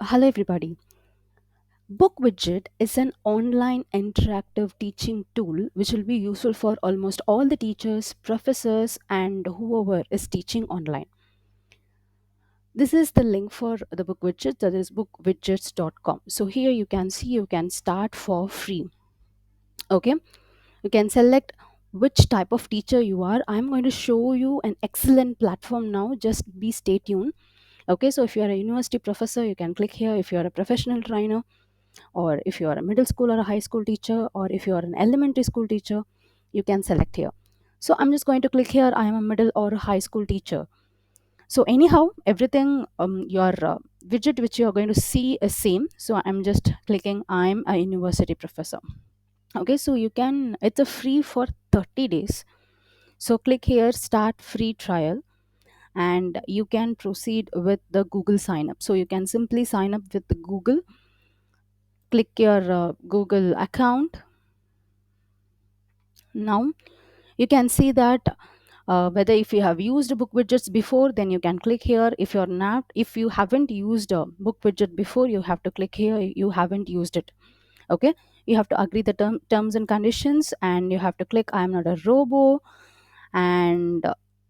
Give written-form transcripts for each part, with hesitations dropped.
Hello, everybody. Book Widget is an online interactive teaching tool which will be useful for almost all the teachers, professors, and whoever is teaching online. This is the link for the Book Widget, that is bookwidgets.com. So, here you can see you can start for free. Okay, you can select which type of teacher you are. I'm going to show you an excellent platform now. Just be stay tuned. Okay, so if you are a university professor, you can click here. If you are a professional trainer, or if you are a middle school or a high school teacher, or if you are an elementary school teacher, you can select here. So I'm just going to click here. I am a middle or a high school teacher. So anyhow, everything your widget which you are going to see is same. So I'm just clicking I'm a university professor. Okay, so you can, it's a free for 30 days. So click here, start free trial, and you can proceed with the Google sign up. So you can simply sign up with the Google. Click your Google account. Now you can see that whether if you have used book widgets before, then you can click here. If you're not, if you haven't used a book widget before, you have to click here. You haven't used it. Okay, you have to agree the terms and conditions, and you have to click I am not a robo, and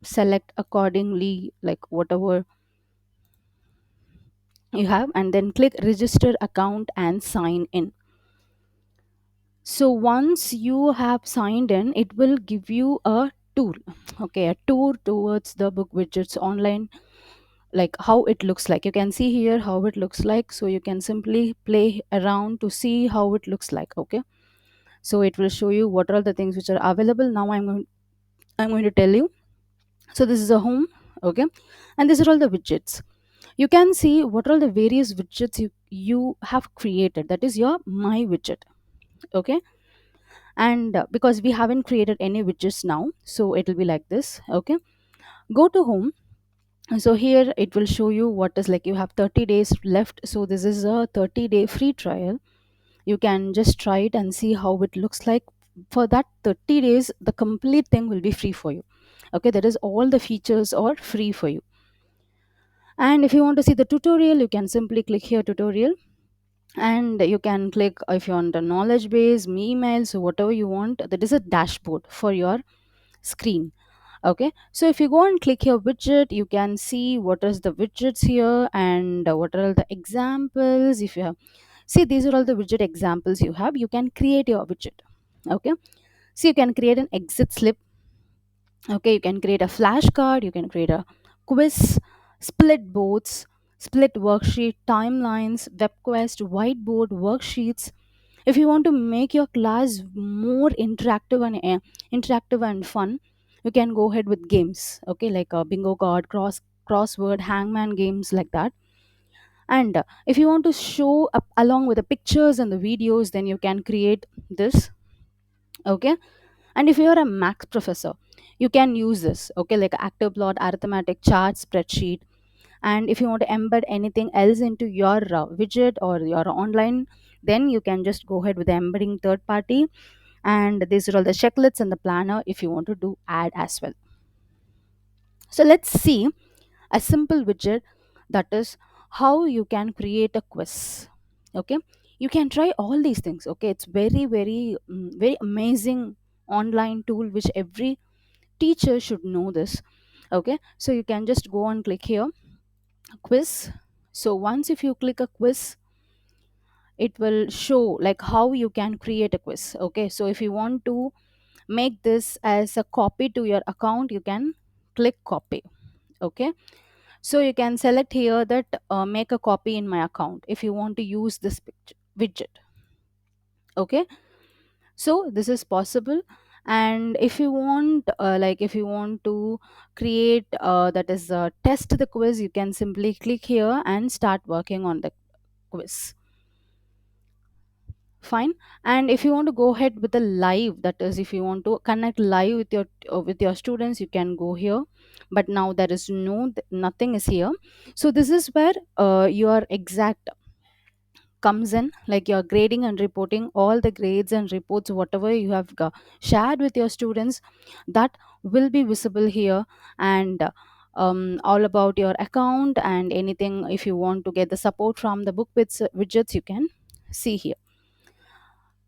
select accordingly, like whatever you have, and then click register account and sign in. So once you have signed in, it will give you a tour. Okay, a tour towards the book widgets online, like how it looks like. You can see here how it looks like. So you can simply play around to see how it looks like. Okay, so it will show you what are the things which are available. Now I'm going to tell you. So this is a home. Okay, and these are all the widgets. You can see what are all the various widgets you have created. That is your my widget. Okay, and because we haven't created any widgets now, so it will be like this. Okay, go to home. So here it will show you what is, like, you have 30 days left. So this is a 30-day free trial. You can just try it and see how it looks like. For that 30 days, the complete thing will be free for you. Okay, that is all the features are free for you. And if you want to see the tutorial, you can simply click here, tutorial, and you can click if you want a knowledge base, emails, so whatever you want. That is a dashboard for your screen. Okay, so if you go and click here widget, you can see what is the widgets here, and what are all the examples. If you have, see, these are all the widget examples you have. You can create your widget. Okay, so you can create an exit slip. Okay, you can create a flashcard, you can create a quiz, split boards, split worksheet, timelines, web quest, whiteboard, worksheets. If you want to make your class more interactive and fun, you can go ahead with games. Okay, like a bingo card, crossword, hangman games, like that. And if you want to show up along with the pictures and the videos, then you can create this. Okay, and if you're a max professor, you can use this. Okay, like active plot, arithmetic chart, spreadsheet. And if you want to embed anything else into your widget or your online, then you can just go ahead with the embedding third party. And these are all the checklists and the planner if you want to do add as well. So let's see a simple widget, that is how you can create a quiz. Okay, you can try all these things. Okay, it's very amazing online tool which every teacher should know this. Okay, so you can just go and click here, quiz. So once if you click a quiz, it will show like how you can create a quiz. Okay, so if you want to make this as a copy to your account, you can click copy. Okay, so you can select here that make a copy in my account if you want to use this widget. Okay, so this is possible. And if you want if you want to create that is test the quiz, you can simply click here and start working on the quiz. Fine. And if you want to go ahead with the live, that is if you want to connect live with your students, you can go here. But now there is nothing is here. So this is where your exact comes in, like you're grading and reporting all the grades and reports whatever you have shared with your students, that will be visible here. And all about your account, and anything if you want to get the support from the book widgets, you can see here.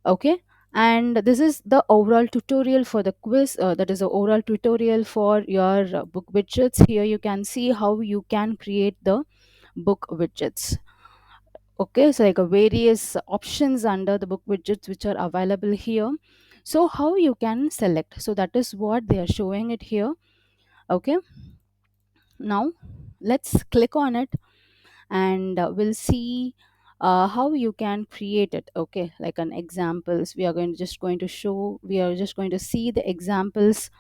Okay, and this is the overall tutorial for the quiz, that is the overall tutorial for your book widgets. Here you can see how you can create the book widgets. Okay, so like various options under the book widgets which are available here. So how you can select, so that is what they are showing it here. Okay, now let's click on it, and we'll see how you can create it. Okay, like an examples, we are going to show, we are just going to see the examples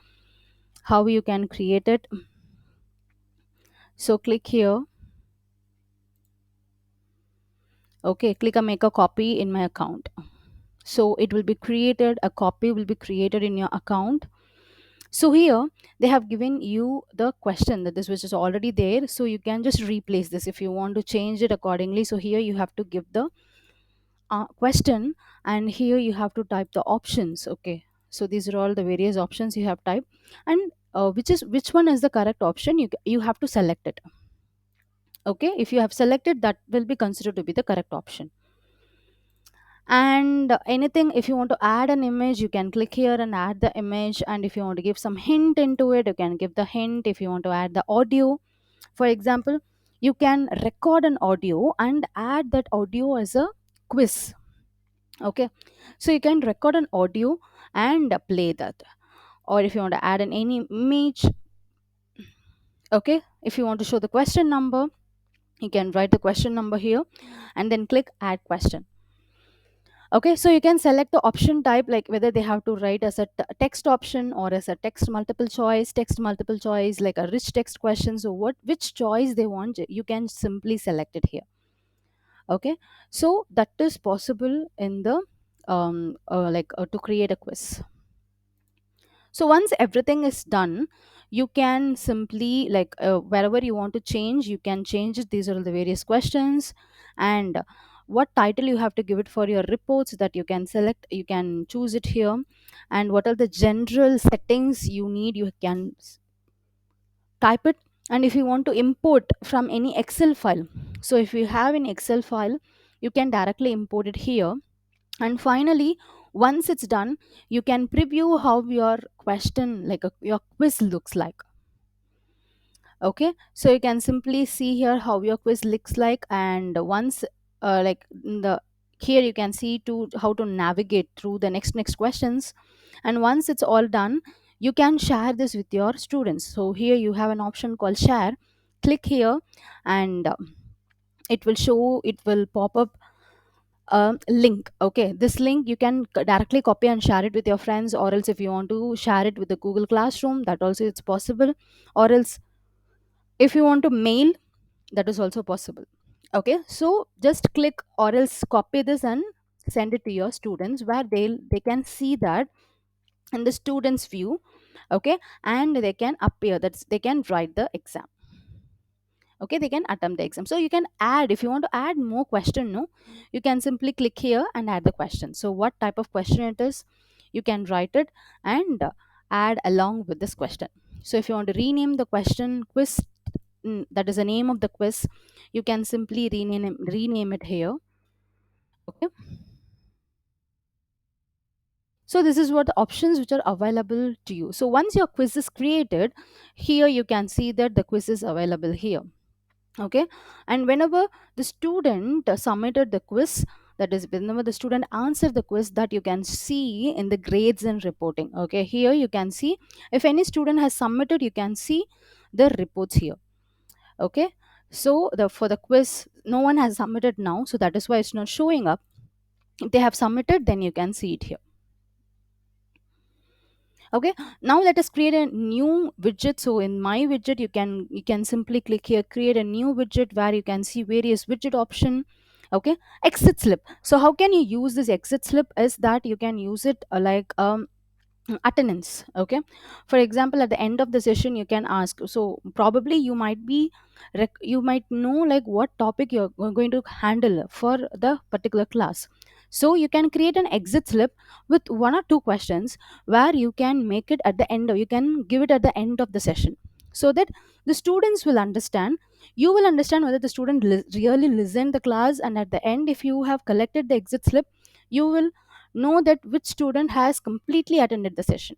how you can create it. So click here. Okay, click on make a copy in my account. So it will be created, a copy will be created in your account. So here they have given you the question that this which is already there, so you can just replace this if you want to change it accordingly. So here you have to give the question, and here you have to type the options. Okay, so these are all the various options you have typed, and which one is the correct option, you have to select it. Okay, if you have selected, that will be considered to be the correct option. And anything, if you want to add an image, you can click here and add the image, and if you want to give some hint into it, you can give the hint. If you want to add the audio, for example, you can record an audio and add that audio as a quiz. Okay, so you can record an audio and play that. Or if you want to add an any image, okay, if you want to show the question number, you can write the question number here and then click add question. Okay, so you can select the option type, like whether they have to write as a text option or as a text multiple choice, like a rich text question. So what, which choice they want, you can simply select it here. Okay, so that is possible in the to create a quiz. So once everything is done, you can simply wherever you want to change, you can change it. These are the various questions, and what title you have to give it for your reports, that you can select, you can choose it here. And what are the general settings you need, you can type it. And if you want to import from any Excel file, so if you have an Excel file, you can directly import it here. And finally, once it's done, you can preview how your question, your quiz looks like. Okay, so you can simply see here how your quiz looks like. And once like in the here you can see to how to navigate through the next questions. And once it's all done, you can share this with your students. So here you have an option called share. Click here, and it will show, it will pop up a link. Okay, this link you can directly copy and share it with your friends, or else if you want to share it with the Google Classroom, that also it's possible. Or else if you want to mail, that is also possible. Okay, so just click or else copy this and send it to your students, where they can see that in the students view. Okay, and they can appear, that they can write the exam. Okay, they can attempt the exam. So you can add, if you want to add more question, no, you can simply click here and add the question. So what type of question it is, you can write it and add along with this question. So if you want to rename the question quiz, that is the name of the quiz, you can simply rename it here. Okay, so this is what the options which are available to you. So once your quiz is created, here you can see that the quiz is available here. Okay, and whenever the student submitted the quiz, that is whenever the student answered the quiz, that you can see in the grades and reporting. Okay, here you can see if any student has submitted, you can see the reports here. Okay, so the for the quiz, no one has submitted now, so that is why it's not showing up. If they have submitted, then you can see it here. Okay, now let us create a new widget. So in my widget, you can simply click here, create a new widget, where you can see various widget option. Okay, exit slip. So how can you use this exit slip is that you can use it attendance. Okay, for example, at the end of the session you can ask, so probably you might be you might know like what topic you're going to handle for the particular class. So you can create an exit slip with one or two questions, where you can make it at the end, or you can give it at the end of the session. so that the students will understand. You will understand whether the student really listened the class, and at the end, if you have collected the exit slip, you will know that which student has completely attended the session.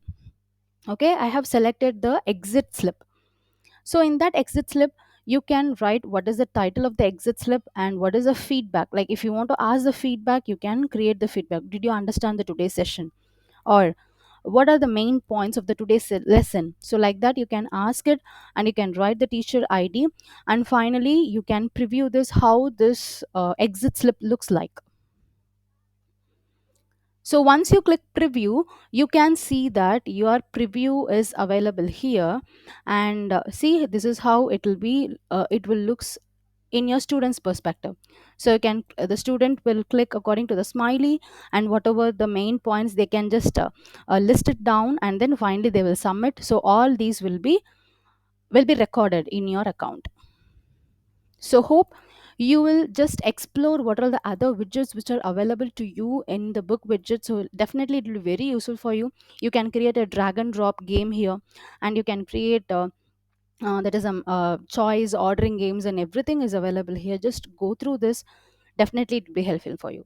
Okay, I have selected the exit slip. So in that exit slip, you can write what is the title of the exit slip and what is the feedback. Like if you want to ask the feedback, you can create the feedback. Did you understand the today's session? Or what are the main points of the today's lesson? So like that you can ask it, and you can write the teacher ID, and finally you can preview this how this exit slip looks like. So once you click preview, you can see that your preview is available here. And see, this is how it will be, it will looks in your student's perspective. So you can the student will click according to the smiley, and whatever the main points, they can just list it down, and then finally they will submit. So all these will be recorded in your account. So hope you will just explore what are the other widgets which are available to you in the book widget. So definitely it will be very useful for you. You can create a drag and drop game here, and you can create that is choice ordering games, and everything is available here. Just go through this. Definitely it will be helpful for you.